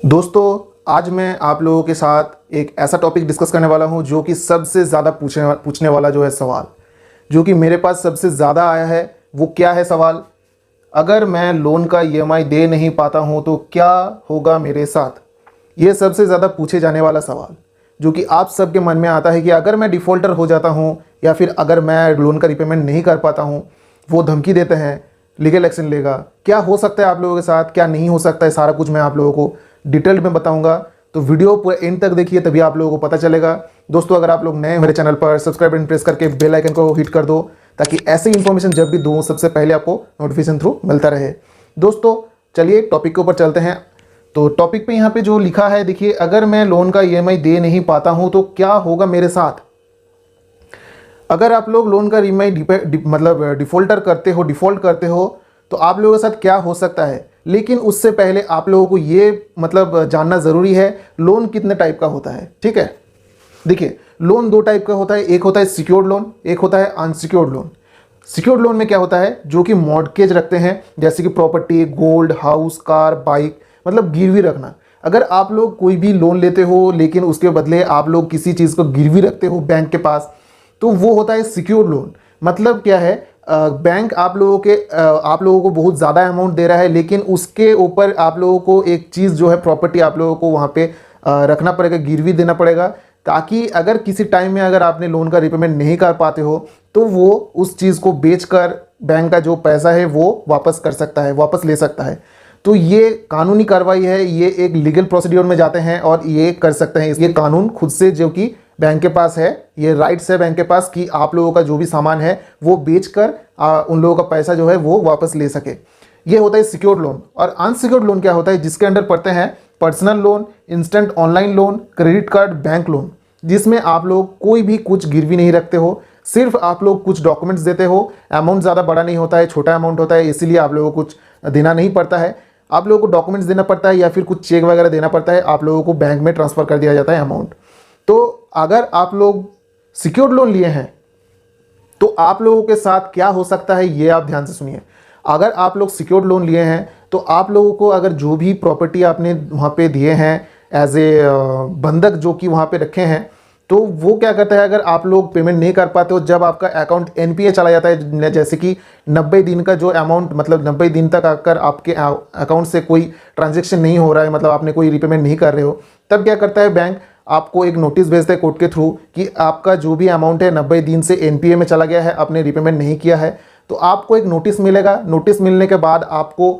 दोस्तों, आज मैं आप लोगों के साथ एक ऐसा टॉपिक डिस्कस करने वाला हूं जो कि सबसे ज़्यादा पूछने वाला जो है सवाल, जो कि मेरे पास सबसे ज़्यादा आया है। वो क्या है सवाल? अगर मैं लोन का ईएमआई दे नहीं पाता हूं तो क्या होगा मेरे साथ? ये सबसे ज़्यादा पूछे जाने वाला सवाल, जो कि आप सबके मन में आता है कि अगर मैं डिफ़ॉल्टर हो जाता हूं या फिर अगर मैं लोन का रिपेमेंट नहीं कर पाता हूं, वो धमकी देते हैं, लीगल एक्शन लेगा। क्या हो सकता है आप लोगों के साथ, क्या नहीं हो सकता है, सारा कुछ मैं आप लोगों को डिटेल में बताऊंगा। तो वीडियो पूरे एंड तक देखिए, तभी आप लोगों को पता चलेगा। दोस्तों, अगर आप लोग नए हैं मेरे चैनल पर, सब्सक्राइब बटन प्रेस करके बेल आइकन को हिट कर दो, ताकि ऐसी इंफॉर्मेशन जब भी दूँ सबसे पहले आपको नोटिफिकेशन थ्रू मिलता रहे। दोस्तों, चलिए टॉपिक के ऊपर चलते हैं। तो टॉपिक पे यहाँ पे जो लिखा है, देखिए, अगर मैं लोन का ईएमआई दे नहीं पाता हूँ तो क्या होगा मेरे साथ। अगर आप लोग लोन का ईएमआई मतलब डिफ़ॉल्ट करते हो तो आप लोगों के साथ क्या हो सकता है। लेकिन उससे पहले आप लोगों को ये जानना ज़रूरी है, लोन कितने टाइप का होता है। ठीक है, देखिए, लोन दो टाइप का होता है। एक होता है सिक्योर्ड लोन, एक होता है अनसिक्योर्ड लोन। सिक्योर्ड लोन में क्या होता है, जो कि मॉर्टगेज रखते हैं, जैसे कि property, gold, house, car, bike, मतलब गिरवी रखना। अगर आप लोग कोई भी लोन लेते हो लेकिन उसके बदले आप लोग किसी चीज़ को गिरवी रखते हो बैंक के पास, तो वो होता है सिक्योर्ड लोन। मतलब क्या है, बैंक आप लोगों को बहुत ज़्यादा अमाउंट दे रहा है, लेकिन उसके ऊपर आप लोगों को एक चीज़ जो है प्रॉपर्टी आप लोगों को वहाँ पे रखना पड़ेगा, गिरवी देना पड़ेगा, ताकि अगर किसी टाइम में अगर आपने लोन का रिपेमेंट नहीं कर पाते हो तो वो उस चीज़ को बेचकर बैंक का जो पैसा है वो वापस कर सकता है, वापस ले सकता है। तो ये कानूनी कार्रवाई है, ये एक लीगल प्रोसीड्योर में जाते हैं और ये कर सकते हैं। ये कानून खुद से जो कि बैंक के पास है, ये राइट्स है बैंक के पास कि आप लोगों का जो भी सामान है वो बेचकर उन लोगों का पैसा जो है वो वापस ले सके। ये होता है सिक्योर्ड लोन। और अनसिक्योर्ड लोन क्या होता है, जिसके अंडर पड़ते हैं personal loan, instant online loan, credit card, bank loan, जिसमें आप लोग कोई भी कुछ गिरवी नहीं रखते हो, सिर्फ आप लोग कुछ डॉक्यूमेंट्स देते हो। अमाउंट ज़्यादा बड़ा नहीं होता है, छोटा अमाउंट होता है, इसीलिए आप लोगों को कुछ देना नहीं पड़ता है। आप लोगों को डॉक्यूमेंट्स देना पड़ता है या फिर कुछ चेक वगैरह देना पड़ता है, आप लोगों को बैंक में ट्रांसफ़र कर दिया जाता है अमाउंट। तो अगर आप लोग सिक्योर्ड लोन लिए हैं तो आप लोगों के साथ क्या हो सकता है, ये आप ध्यान से सुनिए। अगर आप लोग सिक्योर्ड लोन लिए हैं तो आप लोगों को अगर जो भी प्रॉपर्टी आपने वहाँ पे दिए हैं एज ए बंधक, जो कि वहाँ पे रखे हैं, तो वो क्या करता है, अगर आप लोग पेमेंट नहीं कर पाते हो, जब आपका अकाउंट एनपीए चला जाता है, जैसे कि 90 दिन का जो अमाउंट, मतलब 90 दिन तक आकर आपके अकाउंट से कोई ट्रांजेक्शन नहीं हो रहा है, मतलब आपने कोई रिपेमेंट नहीं कर रहे हो, तब क्या करता है बैंक आपको एक नोटिस भेजता है कोर्ट के थ्रू कि आपका जो भी अमाउंट है 90 दिन से एनपीए में चला गया है, आपने रिपेमेंट नहीं किया है। तो आपको एक नोटिस मिलेगा। नोटिस मिलने के बाद आपको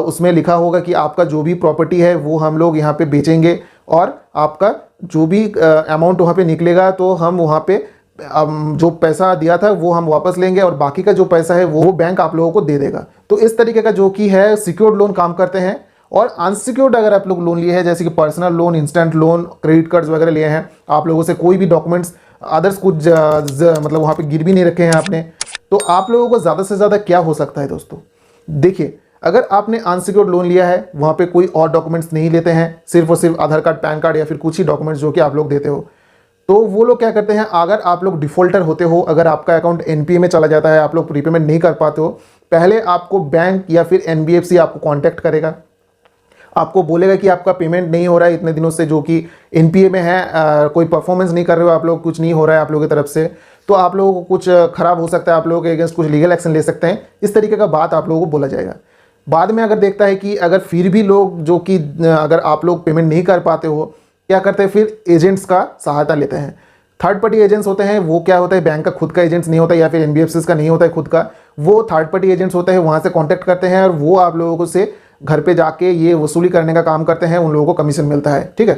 उसमें लिखा होगा कि आपका जो भी प्रॉपर्टी है वो हम लोग यहाँ पे बेचेंगे, और आपका जो भी अमाउंट वहाँ पे निकलेगा तो हम वहाँ पे जो पैसा दिया था वो हम वापस लेंगे, और बाकी का जो पैसा है वो बैंक आप लोगों को दे देगा। तो इस तरीके का जो कि है सिक्योर्ड लोन काम करते हैं। और अनसिक्योर्ड अगर आप लोग लोन लिए हैं, जैसे कि personal loan, instant loan, credit cards वगैरह लिए हैं, आप लोगों से कोई भी डॉक्यूमेंट्स अदर्स कुछ मतलब वहाँ पे गिरवी नहीं रखे हैं आपने, तो आप लोगों को ज़्यादा से ज़्यादा क्या हो सकता है। दोस्तों देखिए, अगर आपने अनसिक्योर्ड लोन लिया है, वहाँ पे कोई और डॉक्यूमेंट्स नहीं लेते हैं, सिर्फ और सिर्फ आधार कार्ड, पैन कार्ड या फिर कुछ ही डॉक्यूमेंट्स जो कि आप लोग देते हो, तो वो लोग क्या करते हैं, अगर आप लोग डिफ़ॉल्टर होते हो, अगर आपका अकाउंट एनपीए में चला जाता है, आप लोग रिपेमेंट नहीं कर पाते हो, पहले आपको बैंक या फिर एनबीएफसी आपको कॉन्टैक्ट करेगा, आपको बोलेगा कि आपका पेमेंट नहीं हो रहा है इतने दिनों से, जो कि एनपीए में है, कोई परफॉर्मेंस नहीं कर रहे हो आप लोग, कुछ नहीं हो रहा है आप लोगों की तरफ से, तो आप लोगों को कुछ खराब हो सकता है, आप लोगों के अगेंस्ट कुछ लीगल एक्शन ले सकते हैं। इस तरीके का बात आप लोगों को बोला जाएगा। बाद में अगर देखता है कि अगर फिर भी लोग जो कि अगर आप लोग पेमेंट नहीं कर पाते हो, क्या करते हैं, फिर एजेंट्स का सहायता लेते हैं। थर्ड पार्टी एजेंट्स होते हैं, वो क्या होता है, बैंक का खुद का एजेंट्स नहीं होता या फिर एनबीएफसी का नहीं होता है खुद का, वो थर्ड पार्टी एजेंट्स होते हैं, वहाँ से कॉन्टैक्ट करते हैं और वो आप लोगों को से घर पे जाके ये वसूली करने का काम करते हैं, उन लोगों को कमीशन मिलता है। ठीक है,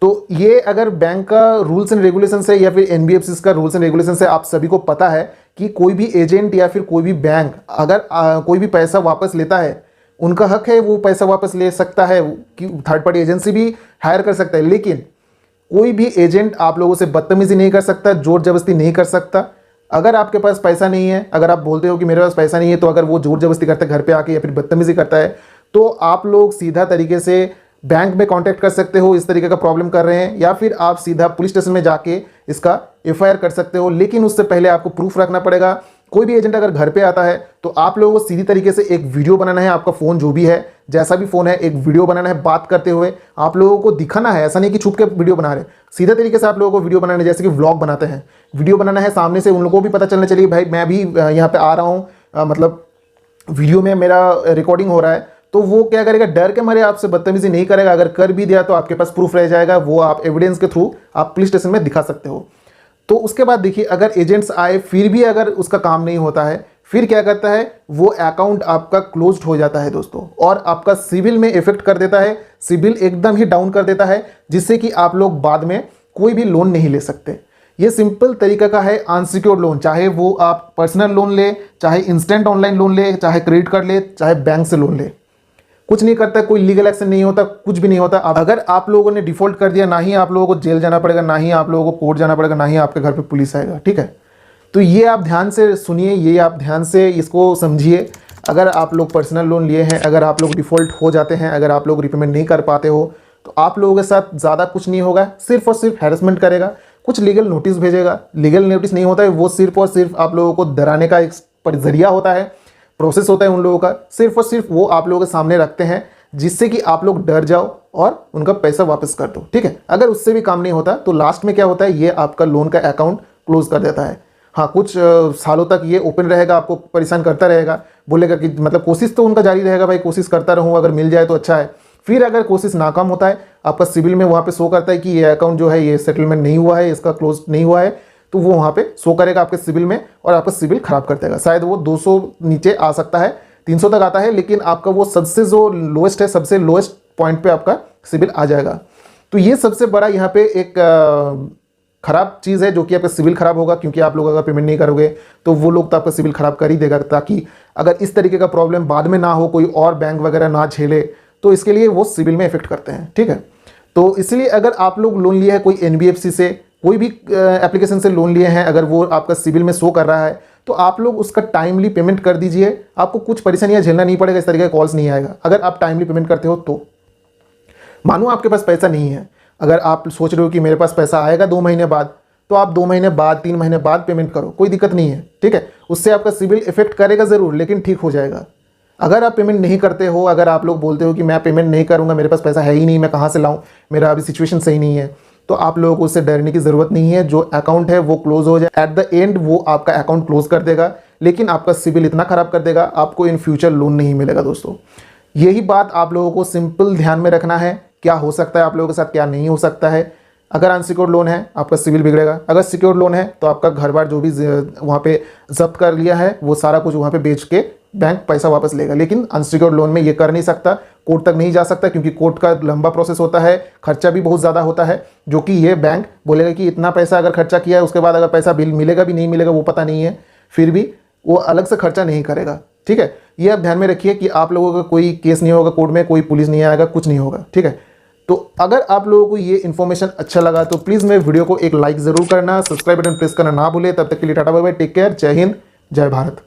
तो ये अगर बैंक का रूल्स एंड रेगुलेशन से या फिर एनबीएफसी का रूल्स एंड रेगुलेशन से आप सभी को पता है कि कोई भी एजेंट या फिर कोई भी बैंक अगर कोई भी पैसा वापस लेता है, उनका हक है वो पैसा वापस ले सकता है, कि थर्ड पार्टी एजेंसी भी हायर कर सकता है, लेकिन कोई भी एजेंट आप लोगों से बदतमीजी नहीं कर सकता, जोर जबरदस्ती नहीं कर सकता। अगर आपके पास पैसा नहीं है, अगर आप बोलते हो कि मेरे पास पैसा नहीं है, तो अगर वो जोर जबरदस्ती करता है घर पे आके या फिर बदतमीजी करता है, तो आप लोग सीधा तरीके से बैंक में कांटेक्ट कर सकते हो, इस तरीके का प्रॉब्लम कर रहे हैं, या फिर आप सीधा पुलिस स्टेशन में जाके इसका एफआईआर कर सकते हो। लेकिन उससे पहले आपको प्रूफ रखना पड़ेगा। कोई भी एजेंट अगर घर पे आता है तो आप लोगों को सीधी तरीके से एक वीडियो बनाना है, आपका फ़ोन जो भी है जैसा भी फ़ोन है, एक वीडियो बनाना है बात करते हुए, आप लोगों को दिखाना है। ऐसा नहीं कि छुप के वीडियो बना रहे, सीधे तरीके से आप लोगों को वीडियो बनाना है, जैसे कि व्लॉग बनाते हैं, वीडियो बनाना है सामने से, उन लोगों को भी पता चलना चाहिए भाई मैं भी यहाँ पे आ रहा हूँ, मतलब वीडियो में मेरा रिकॉर्डिंग हो रहा है। तो वो क्या करेगा, डर के मारे आपसे बदतमीजी नहीं करेगा। अगर कर भी दिया तो आपके पास प्रूफ रह जाएगा, वो आप एविडेंस के थ्रू आप पुलिस स्टेशन में दिखा सकते हो। तो उसके बाद देखिए, अगर एजेंट्स आए फिर भी अगर उसका काम नहीं होता है, फिर क्या करता है, वो अकाउंट आपका क्लोज्ड हो जाता है दोस्तों, और आपका सिविल में इफेक्ट कर देता है, सिविल एकदम ही डाउन कर देता है, जिससे कि आप लोग बाद में कोई भी लोन नहीं ले सकते। ये सिंपल तरीका का है अनसिक्योर्ड लोन, चाहे वो आप पर्सनल लोन ले, चाहे इंस्टेंट ऑनलाइन लोन ले, चाहे क्रेडिट कार्ड ले, चाहे बैंक से लोन ले, कुछ नहीं करता, कोई लीगल एक्शन नहीं होता, कुछ भी नहीं होता। अगर आप लोगों ने डिफॉल्ट कर दिया, ना ही आप लोगों को जेल जाना पड़ेगा, ना ही आप लोगों को कोर्ट जाना पड़ेगा, ना ही आपके घर पे पुलिस आएगा, ठीक है। तो ये आप ध्यान से सुनिए, ये आप ध्यान से इसको समझिए। अगर आप लोग पर्सनल लोन लिए हैं, अगर आप लोग डिफ़ॉल्ट हो जाते हैं, अगर आप लोग रिपेमेंट नहीं कर पाते हो, तो आप लोगों के साथ ज़्यादा कुछ नहीं होगा, सिर्फ और सिर्फ हैरेसमेंट करेगा, कुछ लीगल नोटिस भेजेगा। लीगल नोटिस नहीं होता है, वो सिर्फ और सिर्फ आप लोगों को डराने का एक जरिया होता है, प्रोसेस होता है उन लोगों का, सिर्फ और सिर्फ वो आप लोगों के सामने रखते हैं, जिससे कि आप लोग डर जाओ और उनका पैसा वापस कर दो, ठीक है। अगर उससे भी काम नहीं होता तो लास्ट में क्या होता है, ये आपका लोन का अकाउंट क्लोज कर देता है। हाँ, कुछ सालों तक ये ओपन रहेगा, आपको परेशान करता रहेगा, बोलेगा कि मतलब कोशिश तो उनका जारी रहेगा, भाई कोशिश करता रहूँ, अगर मिल जाए तो अच्छा है। फिर अगर कोशिश नाकाम होता है, आपका सिविल में वहाँ पे शो करता है कि ये अकाउंट जो है ये सेटलमेंट नहीं हुआ है, इसका क्लोज नहीं हुआ है, तो वो वहाँ पे शो करेगा आपके सिविल में, और आपका सिविल खराब कर देगा। शायद वो 200 नीचे आ सकता है, 300 तक आता है, लेकिन आपका वो सबसे जो लोएस्ट है, सबसे लोएस्ट पॉइंट पे आपका सिविल आ जाएगा। तो ये सबसे बड़ा यहाँ पे एक खराब चीज़ है, जो कि आपका सिविल खराब होगा, क्योंकि आप लोग अगर पेमेंट नहीं करोगे तो वो लोग तो आपका सिविल खराब कर ही देगा, ताकि अगर इस तरीके का प्रॉब्लम बाद में ना हो, कोई और बैंक वगैरह ना झेले, तो इसके लिए वो सिविल में इफेक्ट करते हैं, ठीक है। तो इसलिए अगर आप लोग लोन लिए हैं कोई NBFC से, कोई भी एप्लीकेशन से लोन लिए हैं, अगर वो आपका सिविल में शो कर रहा है, तो आप लोग उसका टाइमली पेमेंट कर दीजिए। आपको कुछ परेशानियां झेलना नहीं पड़ेगा, इस तरीके का कॉल्स नहीं आएगा अगर आप टाइमली पेमेंट करते हो तो। मानो आपके पास पैसा नहीं है, अगर आप सोच रहे हो कि मेरे पास पैसा आएगा 2 महीने बाद, तो आप 2 महीने बाद, 3 महीने बाद पेमेंट करो, कोई दिक्कत नहीं है, ठीक है। उससे आपका सिविल इफेक्ट करेगा ज़रूर, लेकिन ठीक हो जाएगा। अगर आप पेमेंट नहीं करते हो, अगर आप लोग बोलते हो कि मैं पेमेंट नहीं करूँगा, मेरे पास पैसा है ही नहीं, मैं कहाँ से लाऊँ, मेरा अभी सिचुएशन सही नहीं है, तो आप लोगों को उससे डरने की ज़रूरत नहीं है। जो अकाउंट है वो क्लोज हो जाए, एट द एंड वो आपका अकाउंट क्लोज कर देगा, लेकिन आपका सिविल इतना ख़राब कर देगा, आपको इन फ्यूचर लोन नहीं मिलेगा दोस्तों। यही बात आप लोगों को सिंपल ध्यान में रखना है, क्या हो सकता है आप लोगों के साथ, क्या नहीं हो सकता है। अगर अनसिक्योर्ड लोन है, आपका सिविल बिगड़ेगा। अगर सिक्योर्ड लोन है, तो आपका घर बार जो भी वहाँ पे जब्त कर लिया है, वो सारा कुछ वहाँ पे बेच के बैंक पैसा वापस लेगा। लेकिन अनसिक्योर्ड लोन में ये कर नहीं सकता, कोर्ट तक नहीं जा सकता, क्योंकि कोर्ट का लंबा प्रोसेस होता है, खर्चा भी बहुत ज़्यादा होता है, जो कि ये बैंक बोलेगा कि इतना पैसा अगर खर्चा किया है, उसके बाद अगर पैसा बिल मिलेगा भी नहीं मिलेगा वो पता नहीं है, फिर भी वो अलग से खर्चा नहीं करेगा, ठीक है। ये आप ध्यान में रखिए कि आप लोगों का कोई केस नहीं होगा कोर्ट में, कोई पुलिस नहीं आएगा, कुछ नहीं होगा, ठीक है। तो अगर आप लोगों को ये इन्फॉर्मेशन अच्छा लगा तो प्लीज़ मेरे वीडियो को एक लाइक ज़रूर करना, सब्सक्राइब बटन प्रेस करना ना भूले। तब तक के लिए ta-ta bye bye, take care, जय हिंद, जय भारत।